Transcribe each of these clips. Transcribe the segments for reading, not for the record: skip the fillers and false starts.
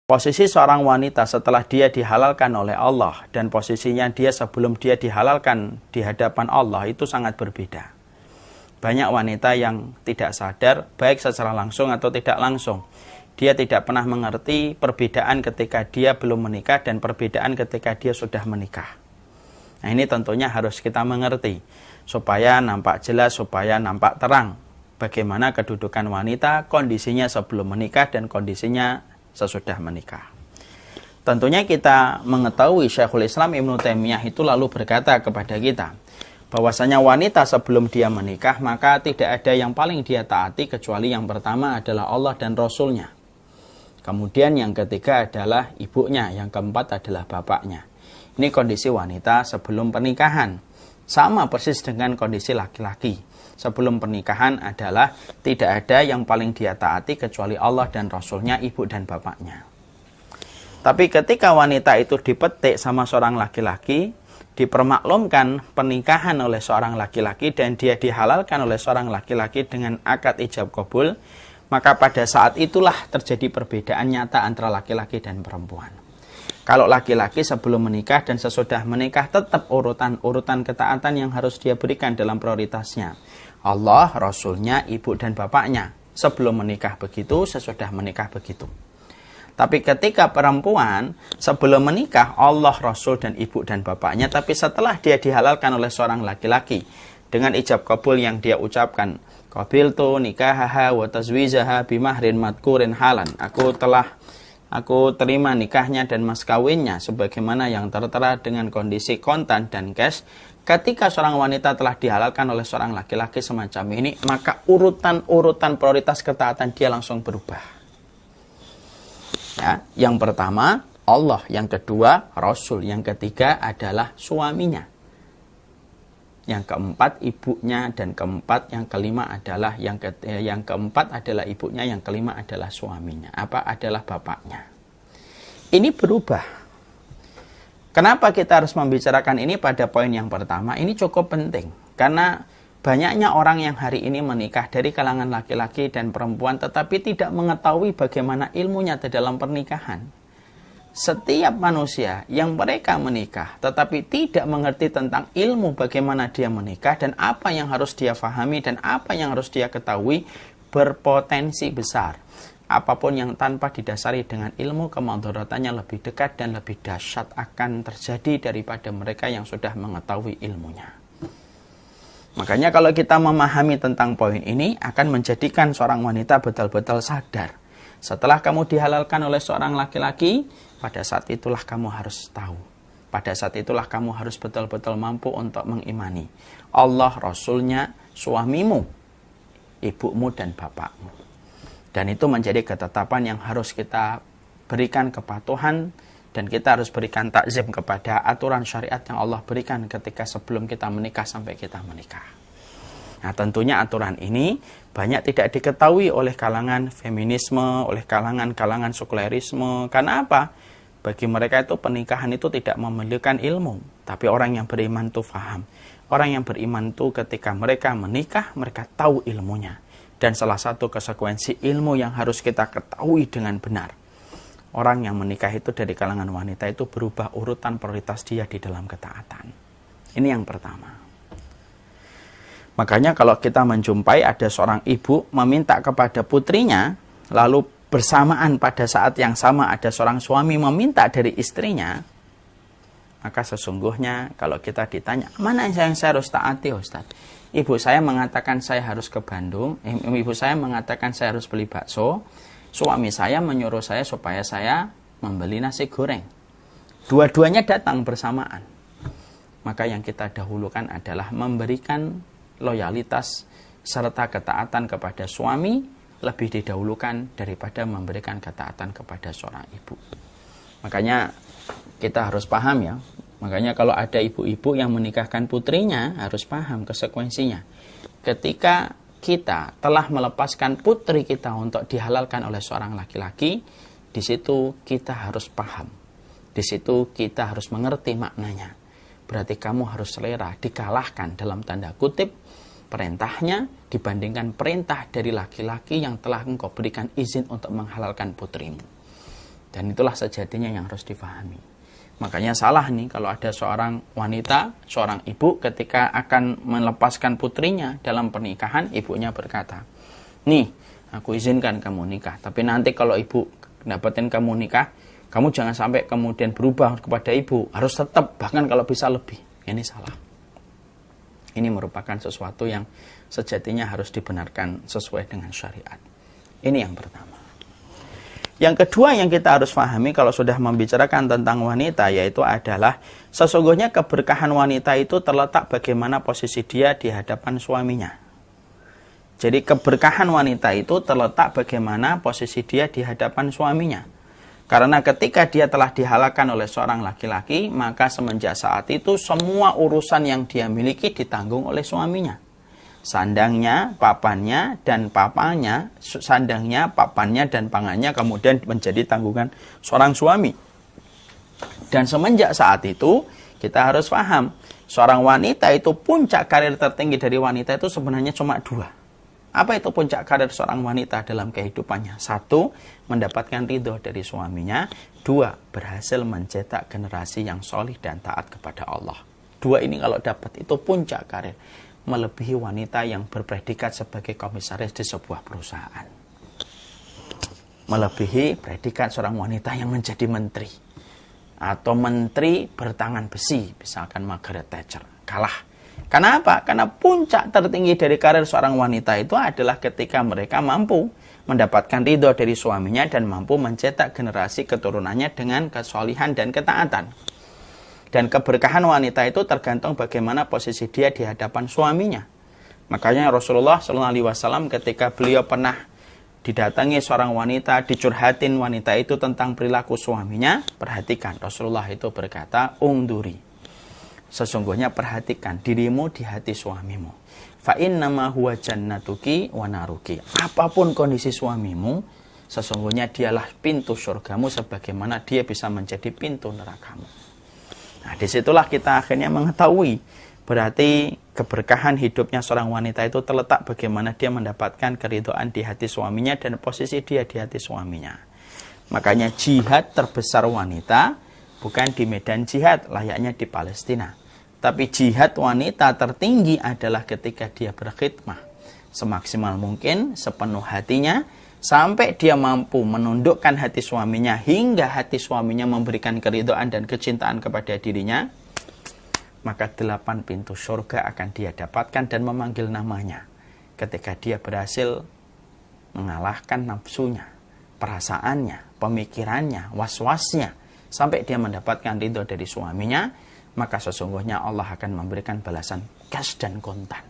Posisi seorang wanita setelah dia dihalalkan oleh Allah dan posisinya dia sebelum dia dihalalkan di hadapan Allah itu sangat berbeda. Banyak wanita yang tidak sadar, baik secara langsung atau tidak langsung. Dia tidak pernah mengerti perbedaan ketika dia belum menikah dan perbedaan ketika dia sudah menikah. Nah, ini tentunya harus kita mengerti supaya nampak jelas, supaya nampak terang bagaimana kedudukan wanita, kondisinya sebelum menikah dan kondisinya sesudah menikah. Tentunya kita mengetahui Syekhul Islam Ibnu Taimiyah itu lalu berkata kepada kita bahwasanya wanita sebelum dia menikah maka tidak ada yang paling dia taati kecuali yang pertama adalah Allah dan Rasulnya. Kemudian yang ketiga adalah ibunya, yang keempat adalah bapaknya. Ini kondisi wanita sebelum pernikahan. Sama persis dengan kondisi laki-laki. Sebelum pernikahan adalah tidak ada yang paling dia taati kecuali Allah dan Rasulnya, ibu dan bapaknya. Tapi ketika wanita itu dipetik sama seorang laki-laki, dipermaklumkan pernikahan oleh seorang laki-laki dan dia dihalalkan oleh seorang laki-laki dengan akad ijab qabul, maka pada saat itulah terjadi perbedaan nyata antara laki-laki dan perempuan. Kalau laki-laki sebelum menikah dan sesudah menikah tetap urutan ketaatan yang harus dia berikan dalam prioritasnya. Allah, Rasulnya, ibu dan bapaknya. Sebelum menikah begitu, sesudah menikah begitu. Tapi ketika perempuan sebelum menikah, Allah, Rasul dan ibu dan bapaknya. Tapi setelah dia dihalalkan oleh seorang laki-laki dengan ijab kabul yang dia ucapkan, qabiltu nikahaha wa tazwijaha bimahrin madkurin halan. Aku terima nikahnya dan mas kawinnya sebagaimana yang tertera dengan kondisi kontan dan cash. Ketika seorang wanita telah dihalalkan oleh seorang laki-laki semacam ini, maka urutan prioritas ketaatan dia langsung berubah. Ya, yang pertama Allah, yang kedua Rasul, yang ketiga adalah suaminya, yang keempat ibunya, dan yang kelima adalah yang keempat adalah ibunya, yang kelima adalah suaminya, adalah bapaknya. Ini berubah. Kenapa kita harus membicarakan ini pada poin yang pertama? Ini cukup penting karena banyaknya orang yang hari ini menikah dari kalangan laki-laki dan perempuan tetapi tidak mengetahui bagaimana ilmunya di dalam pernikahan. Setiap manusia yang mereka menikah tetapi tidak mengerti tentang ilmu bagaimana dia menikah dan apa yang harus dia fahami dan apa yang harus dia ketahui berpotensi besar. Apapun yang tanpa didasari dengan ilmu, kemadharatannya lebih dekat dan lebih dahsyat akan terjadi daripada mereka yang sudah mengetahui ilmunya. Makanya kalau kita memahami tentang poin ini akan menjadikan seorang wanita betul-betul sadar. Setelah kamu dihalalkan oleh seorang laki-laki, pada saat itulah kamu harus tahu. Pada saat itulah kamu harus betul-betul mampu untuk mengimani Allah, Rasulnya, suamimu, ibumu dan bapakmu. Dan itu menjadi ketetapan yang harus kita berikan kepatuhan dan kita harus berikan takzim kepada aturan syariat yang Allah berikan ketika sebelum kita menikah sampai kita menikah. Nah, tentunya aturan ini banyak tidak diketahui oleh kalangan feminisme, oleh kalangan sekulerisme. Karena apa? Bagi mereka itu pernikahan itu tidak memerlukan ilmu. Tapi orang yang beriman itu faham. Orang yang beriman itu ketika mereka menikah, mereka tahu ilmunya. Dan salah satu konsekuensi ilmu yang harus kita ketahui dengan benar. Orang yang menikah itu dari kalangan wanita itu berubah urutan prioritas dia di dalam ketaatan. Ini yang pertama. Makanya kalau kita menjumpai ada seorang ibu meminta kepada putrinya, lalu bersamaan pada saat yang sama ada seorang suami meminta dari istrinya, maka sesungguhnya kalau kita ditanya, mana yang saya harus taati Ustaz? Ibu saya mengatakan saya harus ke Bandung, ibu saya mengatakan saya harus beli bakso, suami saya menyuruh saya supaya saya membeli nasi goreng. Dua-duanya datang bersamaan. Maka yang kita dahulukan adalah memberikan loyalitas serta ketaatan kepada suami lebih didahulukan daripada memberikan ketaatan kepada seorang ibu. Makanya kita harus paham ya. Makanya kalau ada ibu-ibu yang menikahkan putrinya harus paham konsekuensinya. Ketika kita telah melepaskan putri kita untuk dihalalkan oleh seorang laki-laki, di situ kita harus paham. Di situ kita harus mengerti maknanya. Berarti kamu harus selera dikalahkan dalam tanda kutip perintahnya dibandingkan perintah dari laki-laki yang telah engkau berikan izin untuk menghalalkan putrimu. Dan itulah sejatinya yang harus difahami. Makanya salah nih kalau ada seorang wanita, seorang ibu ketika akan melepaskan putrinya dalam pernikahan, ibunya berkata, nih aku izinkan kamu nikah, tapi nanti kalau ibu dapetin kamu nikah, kamu jangan sampai kemudian berubah kepada ibu, harus tetap, bahkan kalau bisa lebih. Ini salah. Ini merupakan sesuatu yang sejatinya harus dibenarkan sesuai dengan syariat. Ini yang pertama. Yang kedua yang kita harus pahami kalau sudah membicarakan tentang wanita, yaitu adalah sesungguhnya keberkahan wanita itu terletak bagaimana posisi dia di hadapan suaminya. Jadi keberkahan wanita itu terletak bagaimana posisi dia di hadapan suaminya. Karena ketika dia telah dihalalkan oleh seorang laki-laki, maka semenjak saat itu semua urusan yang dia miliki ditanggung oleh suaminya. Sandangnya, papannya, dan papanya, sandangnya, papannya, dan pangannya kemudian menjadi tanggungan seorang suami. Dan semenjak saat itu, kita harus paham, seorang wanita itu puncak karir tertinggi dari wanita itu sebenarnya cuma dua. Apa itu puncak karir seorang wanita dalam kehidupannya? Satu, mendapatkan ridho dari suaminya. Dua, berhasil mencetak generasi yang solih dan taat kepada Allah. Dua ini kalau dapat itu puncak karir. Melebihi wanita yang berpredikat sebagai komisaris di sebuah perusahaan. Melebihi predikat seorang wanita yang menjadi menteri. Atau menteri bertangan besi, misalkan Margaret Thatcher. Kalah. Kenapa? Karena puncak tertinggi dari karir seorang wanita itu adalah ketika mereka mampu mendapatkan ridho dari suaminya dan mampu mencetak generasi keturunannya dengan kesolihan dan ketaatan. Dan keberkahan wanita itu tergantung bagaimana posisi dia di hadapan suaminya. Makanya Rasulullah SAW ketika beliau pernah didatangi seorang wanita, dicurhatin wanita itu tentang perilaku suaminya, perhatikan. Rasulullah itu berkata, ungduri. Sesungguhnya perhatikan dirimu di hati suamimu. Fa innama huwa jannatuki wa naruki. Apapun kondisi suamimu, sesungguhnya dialah pintu surgamu sebagaimana dia bisa menjadi pintu nerakamu. Nah, disitulah kita akhirnya mengetahui berarti keberkahan hidupnya seorang wanita itu terletak bagaimana dia mendapatkan keridhaan di hati suaminya dan posisi dia di hati suaminya. Makanya jihad terbesar wanita bukan di medan jihad layaknya di Palestina. Tapi jihad wanita tertinggi adalah ketika dia berkhidmah semaksimal mungkin, sepenuh hatinya, sampai dia mampu menundukkan hati suaminya hingga hati suaminya memberikan keridhaan dan kecintaan kepada dirinya, maka 8 pintu surga akan dia dapatkan dan memanggil namanya ketika dia berhasil mengalahkan nafsunya, perasaannya, pemikirannya, was-wasnya, sampai dia mendapatkan ridho dari suaminya, maka sesungguhnya Allah akan memberikan balasan cash dan kontan.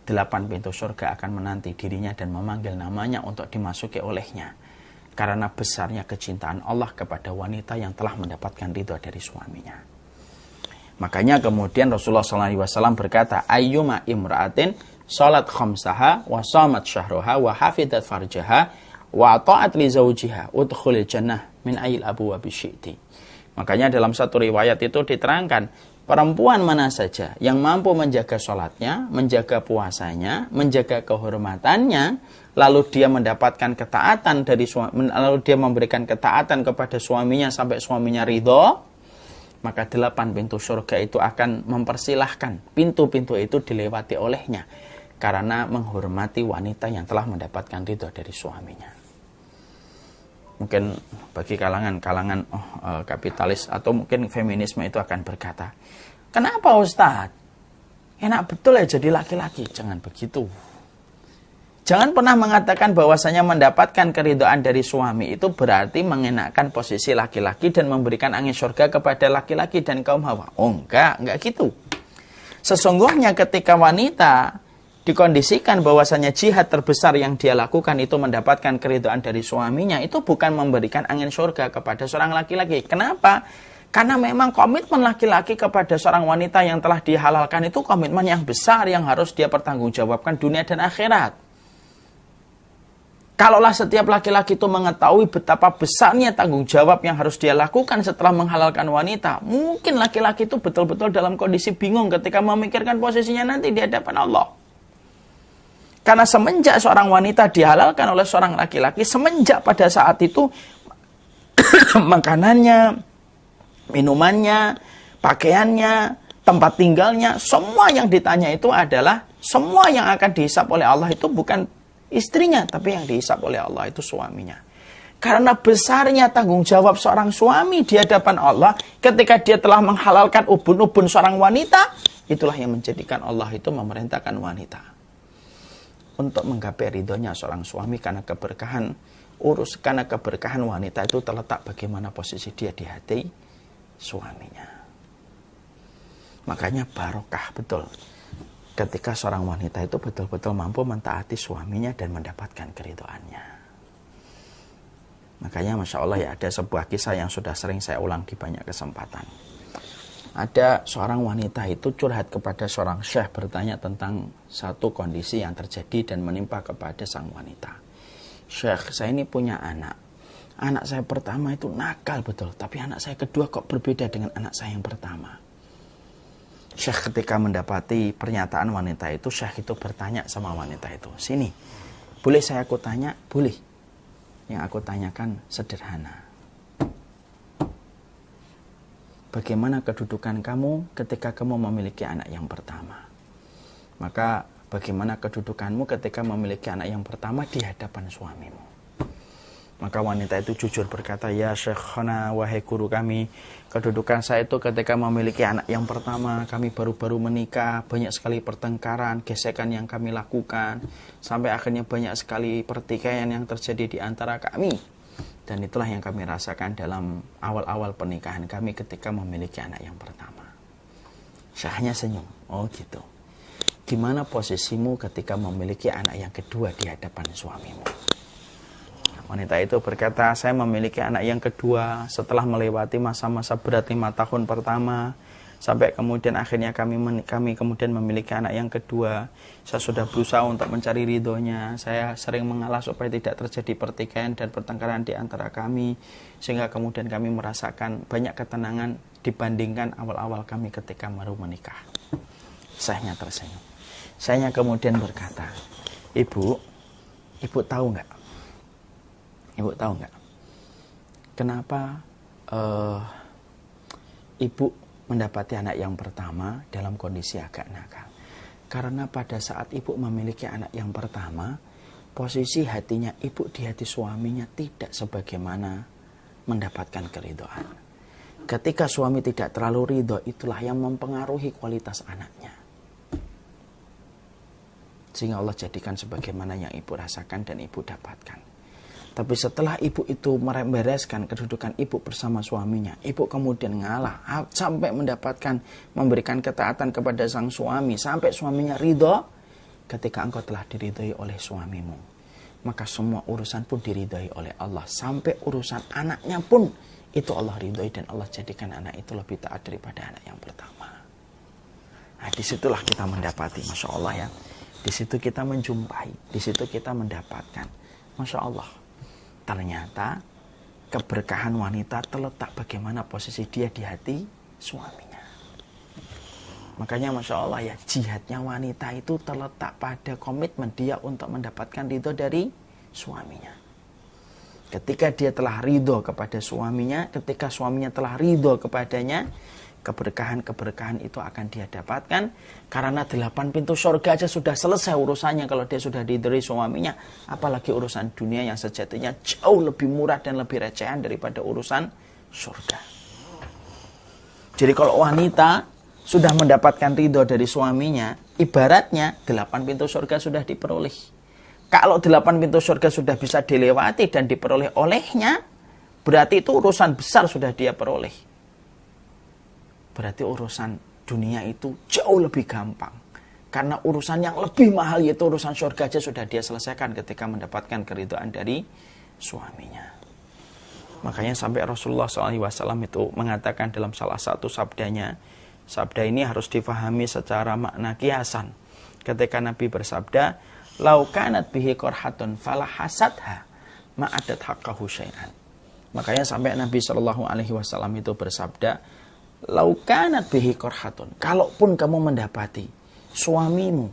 8 pintu surga akan menanti dirinya dan memanggil namanya untuk dimasuki olehnya. Karena besarnya kecintaan Allah kepada wanita yang telah mendapatkan ridho dari suaminya. Makanya kemudian Rasulullah SAW berkata, ayyuma imra'atin salat khamsaha wa shamat syahraha wa hafidat farjaha wa ta'at li zawjiha udkhulil jannah min ayil abwabi syi'ti. Makanya dalam satu riwayat itu diterangkan, perempuan mana saja yang mampu menjaga sholatnya, menjaga puasanya, menjaga kehormatannya, lalu dia mendapatkan ketaatan dari lalu dia memberikan ketaatan kepada suaminya sampai suaminya ridho, maka 8 pintu surga itu akan mempersilahkan pintu-pintu itu dilewati olehnya karena menghormati wanita yang telah mendapatkan ridho dari suaminya. Mungkin bagi kalangan kapitalis atau mungkin feminisme itu akan berkata, kenapa Ustadz? Enak betul ya jadi laki-laki. Jangan begitu. Jangan pernah mengatakan bahwasanya mendapatkan keridhaan dari suami itu berarti mengenakkan posisi laki-laki dan memberikan angin surga kepada laki-laki dan kaum hawa. Oh enggak gitu. Sesungguhnya ketika wanita dikondisikan bahwasanya jihad terbesar yang dia lakukan itu mendapatkan keridhaan dari suaminya, itu bukan memberikan angin surga kepada seorang laki-laki. Kenapa? Karena memang komitmen laki-laki kepada seorang wanita yang telah dihalalkan itu komitmen yang besar yang harus dia pertanggungjawabkan dunia dan akhirat. Kalaulah setiap laki-laki itu mengetahui betapa besarnya tanggung jawab yang harus dia lakukan setelah menghalalkan wanita, mungkin laki-laki itu betul-betul dalam kondisi bingung ketika memikirkan posisinya nanti di hadapan Allah. Karena semenjak seorang wanita dihalalkan oleh seorang laki-laki, semenjak pada saat itu makanannya, minumannya, pakaiannya, tempat tinggalnya, semua yang ditanya itu adalah, semua yang akan dihisap oleh Allah itu bukan istrinya, tapi yang dihisap oleh Allah itu suaminya. Karena besarnya tanggung jawab seorang suami di hadapan Allah ketika dia telah menghalalkan ubun-ubun seorang wanita, itulah yang menjadikan Allah itu memerintahkan wanita untuk menggapai ridhonya seorang suami, karena keberkahan wanita itu terletak bagaimana posisi dia di hati suaminya. Makanya barokah betul ketika seorang wanita itu betul-betul mampu mentaati suaminya dan mendapatkan keridhoannya. Makanya Masya Allah ya, ada sebuah kisah yang sudah sering saya ulang di banyak kesempatan. Ada seorang wanita itu curhat kepada seorang syekh, bertanya tentang satu kondisi yang terjadi dan menimpa kepada sang wanita. Syekh, saya ini punya anak. Anak saya pertama itu nakal betul, tapi anak saya kedua kok berbeda dengan anak saya yang pertama. Syekh ketika mendapati pernyataan wanita itu, syekh itu bertanya sama wanita itu, sini, boleh saya aku tanya? Boleh. Yang aku tanyakan sederhana. Bagaimana kedudukan kamu ketika kamu memiliki anak yang pertama? Maka bagaimana kedudukanmu ketika memiliki anak yang pertama di hadapan suamimu? Maka wanita itu jujur berkata, ya Syekhana, wahai guru kami, kedudukan saya itu ketika memiliki anak yang pertama, kami baru-baru menikah, banyak sekali pertengkaran, gesekan yang kami lakukan, sampai akhirnya banyak sekali pertikaian yang terjadi di antara kami. Dan itulah yang kami rasakan dalam awal-awal pernikahan kami ketika memiliki anak yang pertama. Syekhnya senyum, oh gitu. Gimana posisimu ketika memiliki anak yang kedua di hadapan suamimu? Wanita itu berkata, saya memiliki anak yang kedua setelah melewati masa-masa berat 5 tahun pertama, sampai kemudian akhirnya kami kemudian memiliki anak yang kedua. Saya sudah berusaha untuk mencari ridhonya, saya sering mengalah supaya tidak terjadi pertikaian dan pertengkaran di antara kami, sehingga kemudian kami merasakan banyak ketenangan dibandingkan awal-awal kami ketika baru menikah. Saya tersenyum. Saya kemudian berkata, Ibu tahu nggak? Ibu tahu nggak? Kenapa ibu mendapati anak yang pertama dalam kondisi agak nakal? Karena pada saat ibu memiliki anak yang pertama, posisi hatinya ibu di hati suaminya tidak sebagaimana mendapatkan keridhaan. Ketika suami tidak terlalu ridho, itulah yang mempengaruhi kualitas anaknya. Sehingga Allah jadikan sebagaimana yang ibu rasakan dan ibu dapatkan. Tapi setelah ibu itu membereskan kedudukan ibu bersama suaminya, ibu kemudian ngalah sampai memberikan ketaatan kepada sang suami, sampai suaminya ridho. Ketika engkau telah diridhoi oleh suamimu, maka semua urusan pun diridhoi oleh Allah. Sampai urusan anaknya pun itu Allah ridhoi, dan Allah jadikan anak itu lebih taat daripada anak yang pertama. Nah, disitulah kita mendapati, Masya Allah ya. Di situ kita menjumpai, di situ kita mendapatkan, Masya Allah. Ternyata keberkahan wanita terletak bagaimana posisi dia di hati suaminya. Makanya Masya Allah ya, jihadnya wanita itu terletak pada komitmen dia untuk mendapatkan ridho dari suaminya. Ketika dia telah ridho kepada suaminya, ketika suaminya telah ridho kepadanya, keberkahan-keberkahan itu akan dia dapatkan. Karena 8 pintu surga aja sudah selesai urusannya kalau dia sudah diridhoi suaminya, apalagi urusan dunia yang sejatinya jauh lebih murah dan lebih recehan daripada urusan surga. Jadi kalau wanita sudah mendapatkan ridho dari suaminya, ibaratnya 8 pintu surga sudah diperoleh. Kalau 8 pintu surga sudah bisa dilewati dan diperoleh olehnya, berarti itu urusan besar sudah dia peroleh. Berarti urusan dunia itu jauh lebih gampang. Karena urusan yang lebih mahal, yaitu urusan surga aja sudah dia selesaikan ketika mendapatkan keridhaan dari suaminya. Makanya sampai Rasulullah SAW itu mengatakan dalam salah satu sabdanya, sabda ini harus difahami secara makna kiasan. Ketika Nabi bersabda, "Lau kanat bihi qarhatun fala hasadha ma'adat haqqahu syai'an." Makanya sampai Nabi SAW itu bersabda, "Lau kanat bihi qarhatun." Kalaupun kamu mendapati suamimu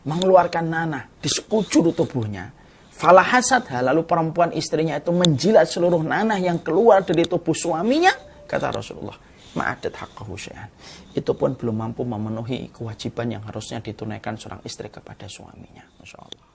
mengeluarkan nanah di sekujur tubuhnya, Falahasad, lalu perempuan istrinya itu menjilat seluruh nanah yang keluar dari tubuh suaminya, kata Rasulullah, ma'adat haqqahu syai'an. Itu pun belum mampu memenuhi kewajiban yang harusnya ditunaikan seorang istri kepada suaminya. Masya Allah.